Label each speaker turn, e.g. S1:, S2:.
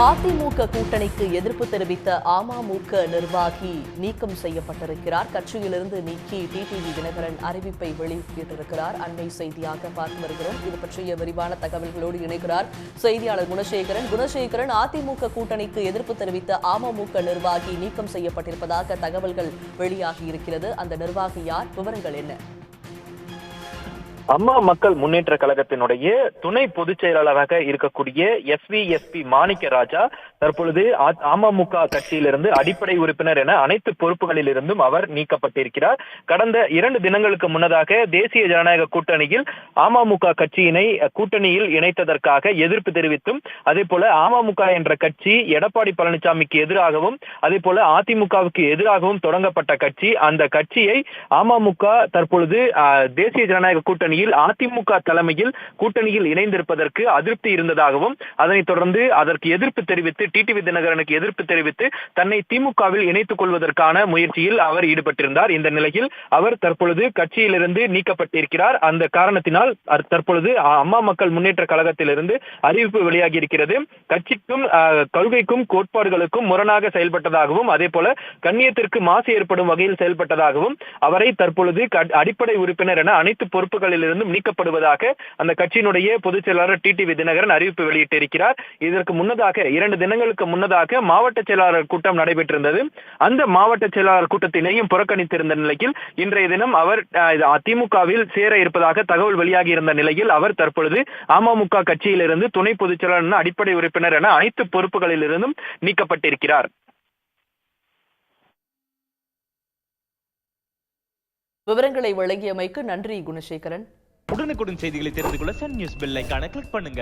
S1: அதிமுக கூட்டணிக்கு எதிர்ப்பு தெரிவித்த அமமுக நிர்வாகி நீக்கம் செய்யப்பட்டிருக்கிறார். கட்சியிலிருந்து நீக்கி டிடிவி தினகரன் அறிவிப்பை வெளியிட்டிருக்கிறார். அண்மை செய்தியாக பார்த்து வருகிறோம். இது பற்றிய விரிவான தகவல்களோடு இணைகிறார் செய்தியாளர் குணசேகரன். குணசேகரன், அதிமுக கூட்டணிக்கு எதிர்ப்பு தெரிவித்த அமமுக நிர்வாகி நீக்கம் செய்யப்பட்டிருப்பதாக தகவல்கள் வெளியாகி இருக்கிறது. அந்த நிர்வாகி யார்? விவரங்கள் என்ன?
S2: அம்மா மக்கள் முன்னேற்ற கழகத்தினுடைய துணை பொதுச் செயலாளராக இருக்கக்கூடிய எஸ்வி மாணிக்க ராஜா தற்பொழுது அமமுக கட்சியிலிருந்து அடிப்படை உறுப்பினர் என அனைத்து பொறுப்புகளில் இருந்தும் அவர் நீக்கப்பட்டிருக்கிறார். கடந்த 2 தினங்களுக்கு முன்னதாக தேசிய ஜனநாயக கூட்டணியில் அமமுக கட்சியினை கூட்டணியில் இணைத்ததற்காக எதிர்ப்பு தெரிவித்தும், அதே போல அமமுக என்ற கட்சி எடப்பாடி பழனிசாமிக்கு எதிராகவும் அதே போல அதிமுகவுக்கு எதிராகவும் தொடங்கப்பட்ட கட்சி. அந்த கட்சியை அமமுக தற்பொழுது தேசிய ஜனநாயக கூட்டணி அதிமுக தலைமையில் கூட்டணியில் இணைந்திருப்பதற்கு அதிருப்தி இருந்ததாகவும், அதனைத் தொடர்ந்து அதற்கு எதிர்ப்பு தெரிவித்து டிடிவி தினகரனுக்கு எதிர்ப்பு தெரிவித்து தன்னை திமுகவில் இணைத்துக் கொள்வதற்கான முயற்சியில் அவர் ஈடுபட்டிருந்தார். இந்த நிலையில் அவர் தற்பொழுது கட்சியிலிருந்து நீக்கப்பட்டிருக்கிறார். அந்த காரணத்தினால் தற்பொழுது அம்மா மக்கள் முன்னேற்ற கழகத்திலிருந்து அறிவிப்பு வெளியாகி இருக்கிறது. கட்சிக்கும் கொள்கைக்கும் கோட்பாடுகளுக்கும் முரணாக செயல்பட்டதாகவும், அதே போல கண்ணியத்திற்கு மாசு ஏற்படும் வகையில் செயல்பட்டதாகவும் அவரை தற்பொழுது அடிப்படை உறுப்பினர் என அனைத்து பொறுப்புகளில் இருந்தும் நீக்கப்படுவதாக அந்த கட்சியினுடைய பொதுச் செயலாளர் டிடிவி தினகரன் அறிவிப்பு வெளியிட்டிருக்கிறார். இதற்கு முன்னதாக 2 தினங்களுக்கு முன்னதாக மாவட்ட செயலாளர் கூட்டம் நடைபெற்றிருந்தது. அந்த மாவட்ட செயலாளர் கூட்டத்தினையும் புறக்கணித்திருந்த நிலையில் இன்றைய தினம் அவர் திமுகவில் சேர இருப்பதாக தகவல் வெளியாகி இருந்த நிலையில் அவர் தற்பொழுது அமமுக கட்சியிலிருந்து துணை பொதுச் செயலாளர் அடிப்படை உறுப்பினர் என அனைத்து பொறுப்புகளில் இருந்தும் நீக்கப்பட்டிருக்கிறார்.
S1: விவரங்களை வழங்கியமைக்கு நன்றி குணசேகரன்.
S3: உடனுக்குடன் செய்திகளை தெரிந்து கொள்ள சன் நியூஸ் பெல் ஐகானை கிளிக் பண்ணுங்க.